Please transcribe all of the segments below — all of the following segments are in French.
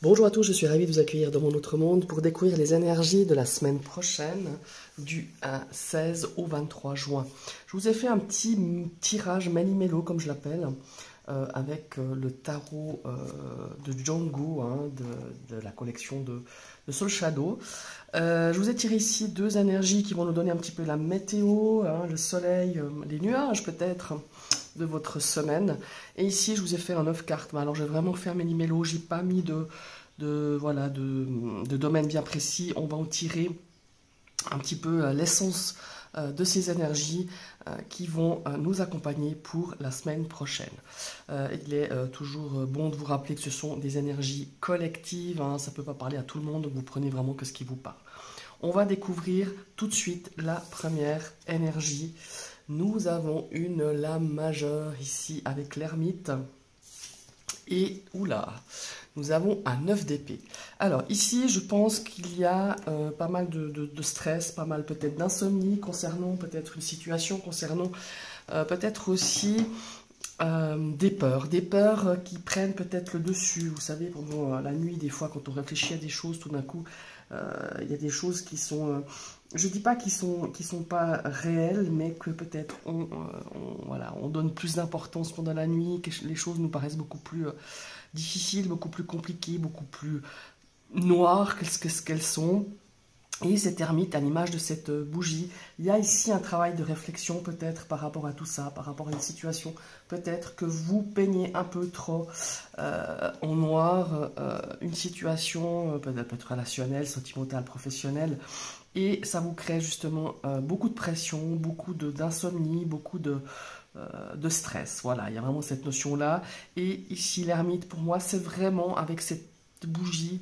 Bonjour à tous, je suis ravi de vous accueillir dans mon autre monde pour découvrir les énergies de la semaine prochaine du 16 au 23 juin. Je vous ai fait un petit tirage Mani-Mélo, comme je l'appelle, avec le tarot de Django, de la collection de Soul Shadow. Je vous ai tiré ici deux énergies qui vont nous donner un petit peu la météo, le soleil, les nuages peut-être de votre semaine. Et ici, je vous ai fait un 9 cartes. Alors, j'ai vraiment fait un Mani-Mélo. J'ai pas mis de domaine bien précis. On va en tirer un petit peu l'essence de ces énergies qui vont nous accompagner pour la semaine prochaine. Il est toujours bon de vous rappeler que ce sont des énergies collectives. Ça ne peut pas parler à tout le monde. Vous prenez vraiment que ce qui vous parle. On va découvrir tout de suite la première énergie. Nous avons une lame majeure ici avec l'ermite. Et oula, nous avons un 9 d'épée. Alors ici, je pense qu'il y a pas mal de stress, pas mal peut-être d'insomnie concernant peut-être une situation, concernant peut-être aussi des peurs qui prennent peut-être le dessus. Vous savez, pendant la nuit, des fois, quand on réfléchit à des choses, tout d'un coup, il y a des choses qui sont... je ne dis pas qu'ils sont pas réels, mais que peut-être on donne plus d'importance pendant la nuit, que les choses nous paraissent beaucoup plus difficiles, beaucoup plus compliquées, beaucoup plus noires que ce qu'elles sont. Et cette ermite, à l'image de cette bougie, il y a ici un travail de réflexion peut-être par rapport à tout ça, par rapport à une situation. Peut-être que vous peignez un peu trop en noir une situation peut-être relationnelle, sentimentale, professionnelle. Et ça vous crée justement beaucoup de pression, beaucoup d'insomnie, beaucoup de stress. Voilà, il y a vraiment cette notion-là. Et ici, l'ermite, pour moi, c'est vraiment avec cette bougie...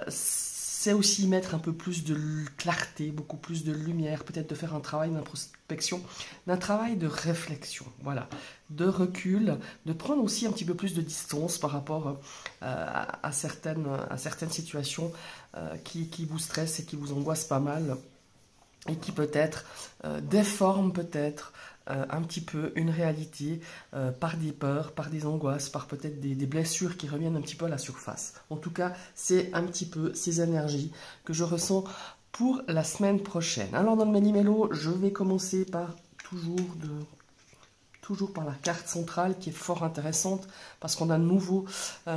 c'est aussi mettre un peu plus de clarté, beaucoup plus de lumière, peut-être de faire un travail d'introspection, d'un travail de réflexion, voilà, de recul, de prendre aussi un petit peu plus de distance par rapport à certaines situations qui vous stressent et qui vous angoissent pas mal et qui peut-être déforment peut-être un petit peu une réalité par des peurs, par des angoisses, par peut-être des blessures qui reviennent un petit peu à la surface. En tout cas, c'est un petit peu ces énergies que je ressens pour la semaine prochaine. Alors dans le Mani-Mélo, je vais commencer par toujours par la carte centrale qui est fort intéressante parce qu'on a de nouveau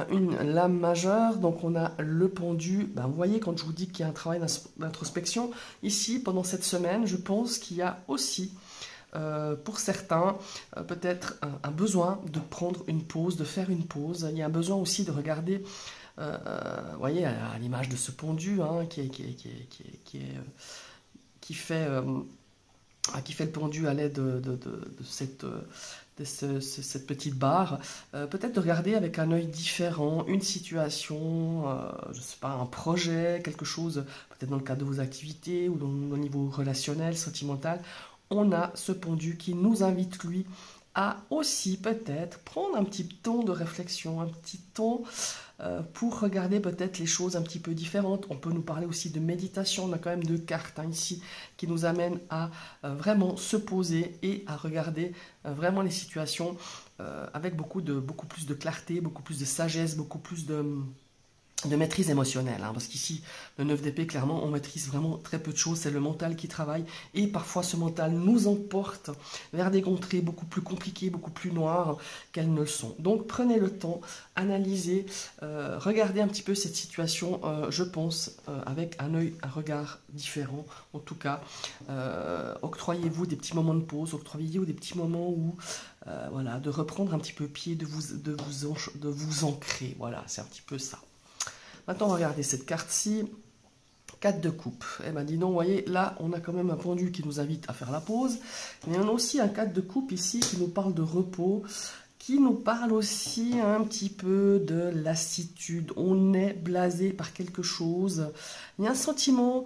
une lame majeure, donc on a le pendu. Vous voyez, quand je vous dis qu'il y a un travail d'introspection, ici pendant cette semaine, je pense qu'il y a aussi pour certains, peut-être un besoin de prendre une pause, de faire une pause. Il y a un besoin aussi de regarder, vous voyez, à l'image de ce pendu qui fait le pendu à l'aide de cette petite barre. Peut-être de regarder avec un œil différent une situation, je ne sais pas, un projet, quelque chose, peut-être dans le cadre de vos activités ou au niveau relationnel, sentimental. On a ce pendu qui nous invite, lui, à aussi peut-être prendre un petit temps de réflexion, un petit temps pour regarder peut-être les choses un petit peu différentes. On peut nous parler aussi de méditation. On a quand même deux cartes ici qui nous amènent à vraiment se poser et à regarder vraiment les situations avec beaucoup plus de clarté, beaucoup plus de sagesse, beaucoup plus de maîtrise émotionnelle, parce qu'ici, le 9 d'épée, clairement, on maîtrise vraiment très peu de choses, c'est le mental qui travaille, et parfois ce mental nous emporte vers des contrées beaucoup plus compliquées, beaucoup plus noires qu'elles ne le sont. Donc prenez le temps, analysez, regardez un petit peu cette situation, je pense, avec un regard différent, en tout cas, octroyez-vous des petits moments de pause, octroyez-vous des petits moments où, voilà, de reprendre un petit peu pied, de vous ancrer, voilà, c'est un petit peu ça. Maintenant, on va regarder cette carte-ci, 4 de coupe. Eh bien, dis donc, vous voyez, là, on a quand même un pendu qui nous invite à faire la pause. Mais on a aussi un 4 de coupe ici qui nous parle de repos, qui nous parle aussi un petit peu de lassitude. On est blasé par quelque chose. Il y a un sentiment...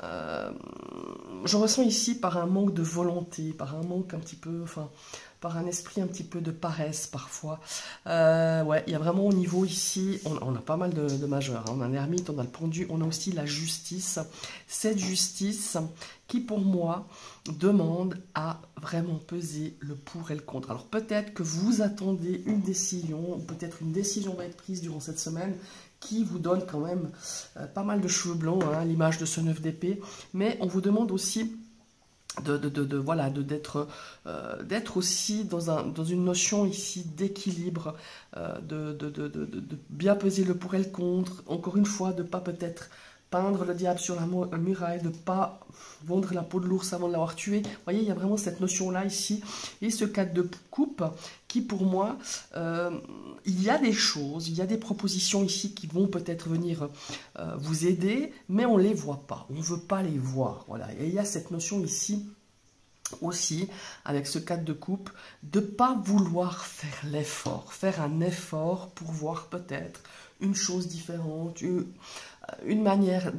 je ressens ici par un manque de volonté, par un manque un petit peu... par un esprit un petit peu de paresse parfois. Ouais, il y a vraiment au niveau ici, on a pas mal de majeurs. On a l'ermite, on a le pendu, on a aussi la justice. Cette justice qui, pour moi, demande à vraiment peser le pour et le contre. Alors peut-être que vous attendez une décision, ou peut-être une décision va être prise durant cette semaine qui vous donne quand même pas mal de cheveux blancs, hein, l'image de ce 9 d'épée, mais on vous demande aussi d'être aussi dans une notion ici d'équilibre, de bien peser le pour et le contre, encore une fois, de ne pas peut-être peindre le diable sur la muraille, de ne pas vendre la peau de l'ours avant de l'avoir tué. Vous voyez, il y a vraiment cette notion-là ici. Et ce 4 de coupe qui, pour moi, il y a des choses, il y a des propositions ici qui vont peut-être venir vous aider, mais on ne les voit pas. On ne veut pas les voir. Voilà. Et il y a cette notion ici aussi, avec ce 4 de coupe, de ne pas vouloir faire un effort pour voir peut-être une chose différente, une manière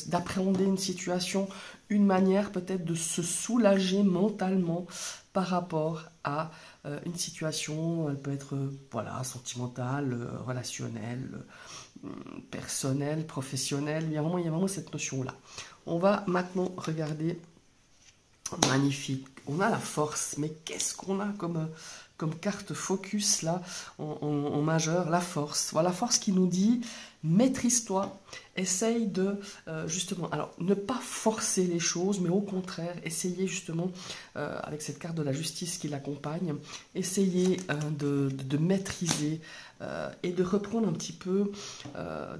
d'appréhender une situation, une manière peut-être de se soulager mentalement par rapport à une situation. Elle peut être voilà, sentimentale, relationnelle, personnelle, professionnelle. Il y a vraiment cette notion-là. On va maintenant regarder. Magnifique. On a la force, mais qu'est-ce qu'on a comme carte focus là en majeur? La force. Voilà, la force qui nous dit maîtrise-toi, essaye de justement, alors ne pas forcer les choses, mais au contraire, essayer justement, avec cette carte de la justice qui l'accompagne, essayer de maîtriser et de reprendre un petit peu,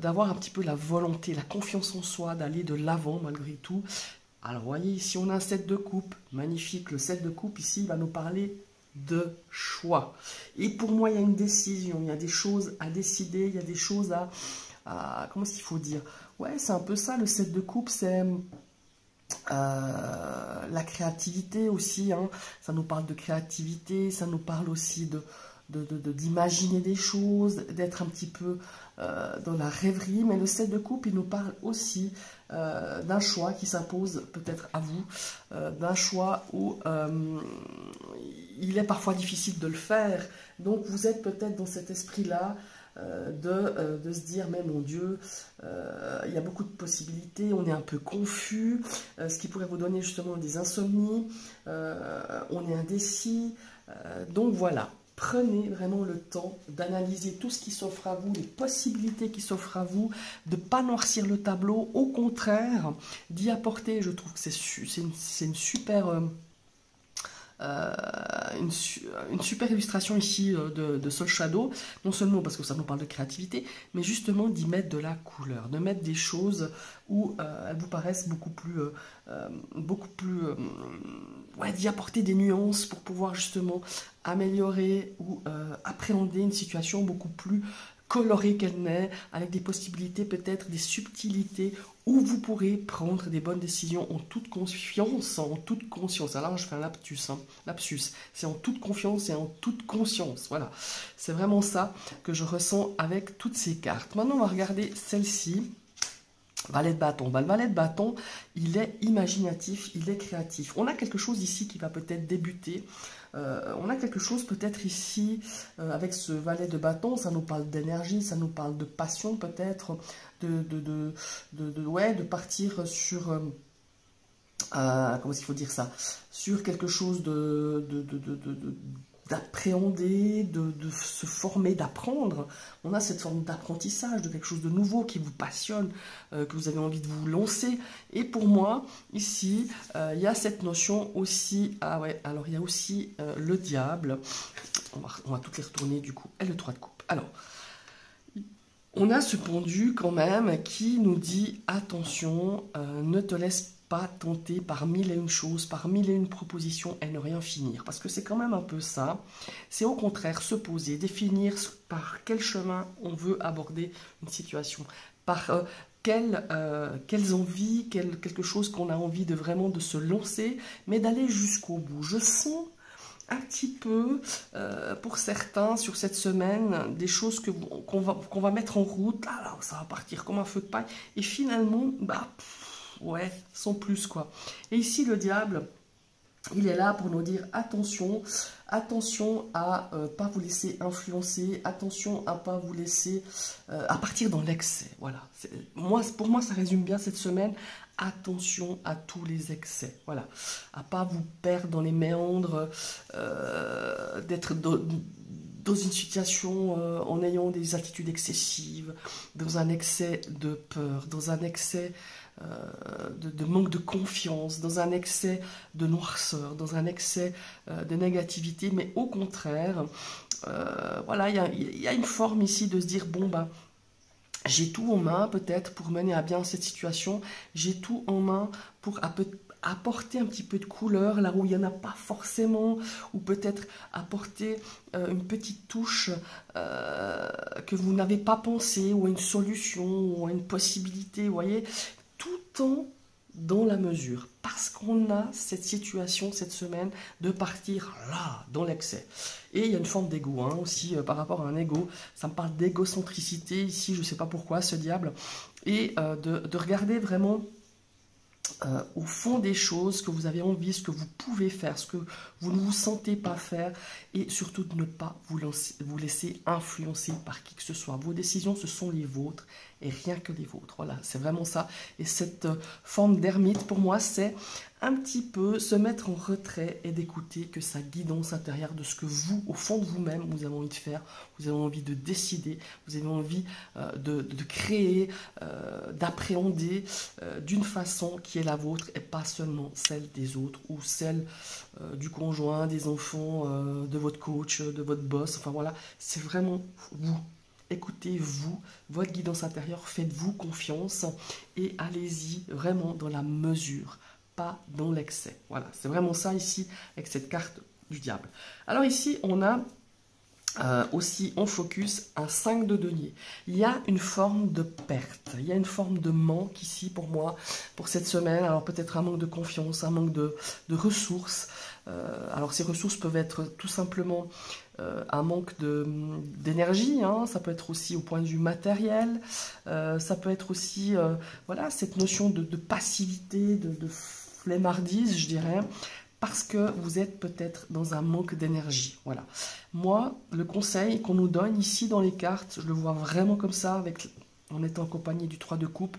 d'avoir un petit peu la volonté, la confiance en soi, d'aller de l'avant malgré tout. Alors, vous voyez, ici, on a un 7 de coupe. Magnifique. Le 7 de coupe, ici, il va nous parler de choix. Et pour moi, il y a une décision. Il y a des choses à décider. Il y a des choses comment est-ce qu'il faut dire? Ouais, c'est un peu ça, le 7 de coupe. C'est la créativité aussi. Hein. Ça nous parle de créativité. Ça nous parle aussi d'imaginer des choses, d'être un petit peu dans la rêverie. Mais le 7 de coupe, il nous parle aussi d'un choix qui s'impose peut-être à vous, d'un choix où il est parfois difficile de le faire. Donc vous êtes peut-être dans cet esprit-là de se dire, mais mon Dieu, il y a beaucoup de possibilités, on est un peu confus, ce qui pourrait vous donner justement des insomnies, on est indécis. Donc voilà. Prenez vraiment le temps d'analyser tout ce qui s'offre à vous, les possibilités qui s'offrent à vous, de ne pas noircir le tableau, au contraire, d'y apporter. Je trouve que c'est une super... une super illustration ici de Soul Shadow, non seulement parce que ça nous parle de créativité, mais justement d'y mettre de la couleur, de mettre des choses où elles vous paraissent beaucoup plus ouais, d'y apporter des nuances pour pouvoir justement améliorer ou appréhender une situation beaucoup plus colorée qu'elle n'est, avec des possibilités, peut-être des subtilités, où vous pourrez prendre des bonnes décisions en toute confiance, en toute conscience. Alors je fais un lapsus, hein. Lapsus, c'est en toute confiance et en toute conscience. Voilà, c'est vraiment ça que je ressens avec toutes ces cartes. Maintenant, on va regarder celle-ci. Valet de bâton. Ben, le valet de bâton, il est imaginatif, il est créatif. On a quelque chose ici qui va peut-être débuter. On a quelque chose peut-être ici avec ce valet de bâton. Ça nous parle d'énergie, ça nous parle de passion peut-être, ouais, de partir sur... comment est-ce qu'il faut dire ça? Sur quelque chose d'appréhender, de se former, d'apprendre. On a cette forme d'apprentissage, de quelque chose de nouveau qui vous passionne, que vous avez envie de vous lancer. Et pour moi, ici, il y a cette notion aussi... Ah ouais, alors il y a aussi le diable. On va toutes les retourner du coup. Et le 3 de coupe. Alors, on a ce pendu quand même qui nous dit attention, ne te laisse pas tenter par mille et une choses, par mille et une propositions et ne rien finir. Parce que c'est quand même un peu ça. C'est au contraire se poser, définir par quel chemin on veut aborder une situation. Par quelles envies, quelque chose qu'on a envie de vraiment de se lancer, mais d'aller jusqu'au bout. Je sens un petit peu, pour certains, sur cette semaine, des choses qu'on va mettre en route. Alors, ça va partir comme un feu de paille. Et finalement, bah... ouais, sans plus quoi. Et ici le diable, il est là pour nous dire attention, attention à pas vous laisser influencer, attention à pas vous laisser à partir dans l'excès. Voilà. Pour moi, ça résume bien cette semaine. Attention à tous les excès. Voilà. À pas vous perdre dans les méandres, d'être dans une situation en ayant des attitudes excessives, dans un excès de peur, dans un excès de manque de confiance, dans un excès de noirceur, dans un excès de négativité, mais au contraire, voilà, il y a une forme ici de se dire, bon, ben, j'ai tout en main peut-être pour mener à bien cette situation, j'ai tout en main pour apporter un petit peu de couleur là où il n'y en a pas forcément, ou peut-être apporter une petite touche que vous n'avez pas pensé, ou une solution, ou une possibilité, vous voyez, tout en dans la mesure, parce qu'on a cette situation cette semaine de partir là, dans l'excès. Et il y a une forme d'ego aussi par rapport à un ego, ça me parle d'égocentricité ici, je ne sais pas pourquoi, ce diable, et de regarder vraiment au fond des choses, ce que vous avez envie, ce que vous pouvez faire, ce que vous ne vous sentez pas faire, et surtout de ne pas vous laisser influencer par qui que ce soit. Vos décisions, ce sont les vôtres, et rien que les vôtres. Voilà, c'est vraiment ça. Et cette forme d'ermite, pour moi, c'est un petit peu se mettre en retrait et d'écouter que sa guidance intérieure de ce que vous, au fond de vous-même, vous avez envie de faire, vous avez envie de décider, vous avez envie de créer, d'appréhender d'une façon qui est la vôtre et pas seulement celle des autres ou celle du conjoint, des enfants, de votre coach, de votre boss. Enfin voilà, c'est vraiment vous. Écoutez-vous, votre guidance intérieure, faites-vous confiance et allez-y vraiment dans la mesure, pas dans l'excès. Voilà, c'est vraiment ça ici avec cette carte du diable. Alors ici, on a aussi en focus un 5 de denier. Il y a une forme de perte, il y a une forme de manque ici pour moi, pour cette semaine. Alors peut-être un manque de confiance, un manque de ressources. Alors ces ressources peuvent être tout simplement un manque d'énergie, ça peut être aussi au point de vue matériel, ça peut être aussi voilà, cette notion de passivité, de flemmardise, je dirais, parce que vous êtes peut-être dans un manque d'énergie. Voilà. Moi, le conseil qu'on nous donne ici dans les cartes, je le vois vraiment comme ça, en étant accompagné du 3 de coupe.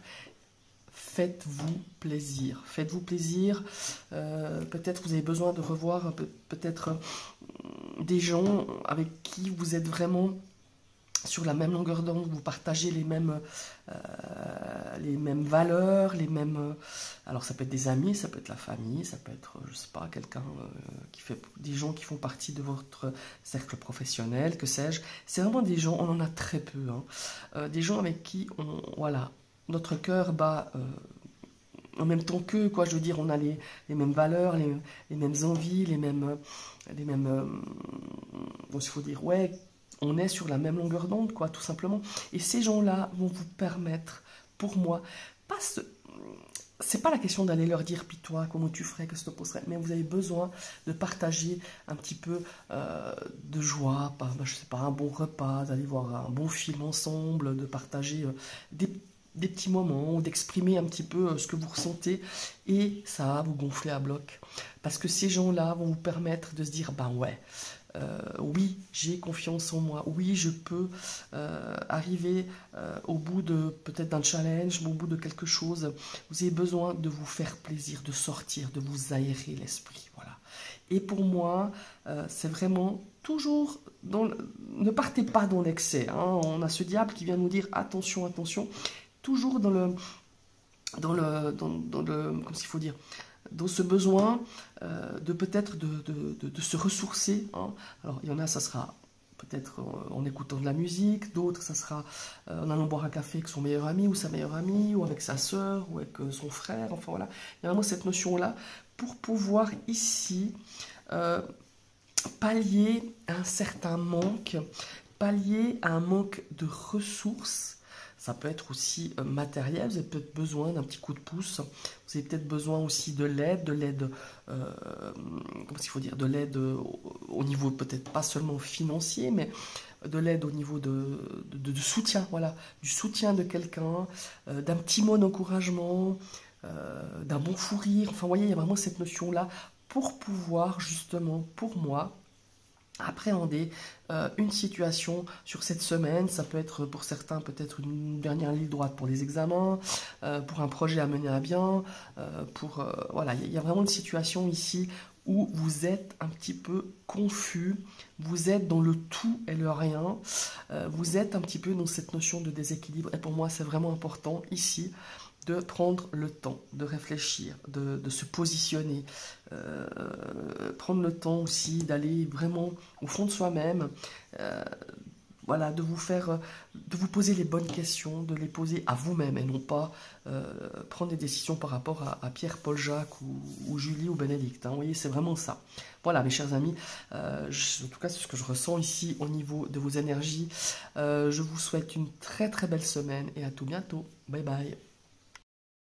Faites-vous plaisir. Faites-vous plaisir. Peut-être vous avez besoin de revoir peut-être des gens avec qui vous êtes vraiment sur la même longueur d'onde, vous partagez les mêmes valeurs, alors ça peut être des amis, ça peut être la famille, ça peut être, je sais pas, quelqu'un des gens qui font partie de votre cercle professionnel, que sais-je. C'est vraiment des gens, on en a très peu, des gens avec qui voilà, notre cœur bat en même temps qu'eux, quoi. Je veux dire, on a les mêmes valeurs, les mêmes envies, il faut dire, ouais, on est sur la même longueur d'onde, quoi, tout simplement. Et ces gens-là vont vous permettre, pour moi, c'est pas la question d'aller leur dire, puis toi, comment tu ferais, que ça te poserait, mais vous avez besoin de partager un petit peu de joie, je sais pas, un bon repas, d'aller voir un bon film ensemble, de partager des petits moments, ou d'exprimer un petit peu ce que vous ressentez, et ça va vous gonfler à bloc. Parce que ces gens-là vont vous permettre de se dire, ben ouais, oui, j'ai confiance en moi, oui, je peux arriver au bout peut-être d'un challenge, au bout de quelque chose. Vous avez besoin de vous faire plaisir, de sortir, de vous aérer l'esprit, voilà. Et pour moi, c'est vraiment toujours, ne partez pas dans l'excès, on a ce diable qui vient nous dire attention, attention, toujours dans comme s'il faut dire, dans ce besoin de peut-être de se ressourcer. Alors il y en a, ça sera peut-être en écoutant de la musique, d'autres ça sera en allant boire un café avec son meilleur ami ou sa meilleure amie, ou avec sa sœur, ou avec son frère, enfin voilà. Il y a vraiment cette notion-là pour pouvoir ici pallier un certain manque, pallier à un manque de ressources. Ça peut être aussi matériel, vous avez peut-être besoin d'un petit coup de pouce, vous avez peut-être besoin aussi de l'aide, comment il faut dire, de l'aide au niveau peut-être pas seulement financier, mais de l'aide au niveau de soutien, voilà, du soutien de quelqu'un, d'un petit mot d'encouragement, d'un bon fou rire, enfin vous voyez, il y a vraiment cette notion-là pour pouvoir justement, pour moi, appréhender une situation sur cette semaine. Ça peut être pour certains peut-être une dernière ligne droite pour les examens, pour un projet à mener à bien, voilà, il y a vraiment une situation ici où vous êtes un petit peu confus, vous êtes dans le tout et le rien, vous êtes un petit peu dans cette notion de déséquilibre. Et pour moi, c'est vraiment important ici de prendre le temps de réfléchir, de se positionner, prendre le temps aussi d'aller vraiment au fond de soi-même, voilà, de vous poser les bonnes questions, de les poser à vous-même et non pas prendre des décisions par rapport à Pierre, Paul, Jacques ou Julie ou Bénédicte. Hein. Vous voyez, c'est vraiment ça. Voilà, mes chers amis, en tout cas, c'est ce que je ressens ici au niveau de vos énergies. Je vous souhaite une très très belle semaine et à tout bientôt. Bye bye.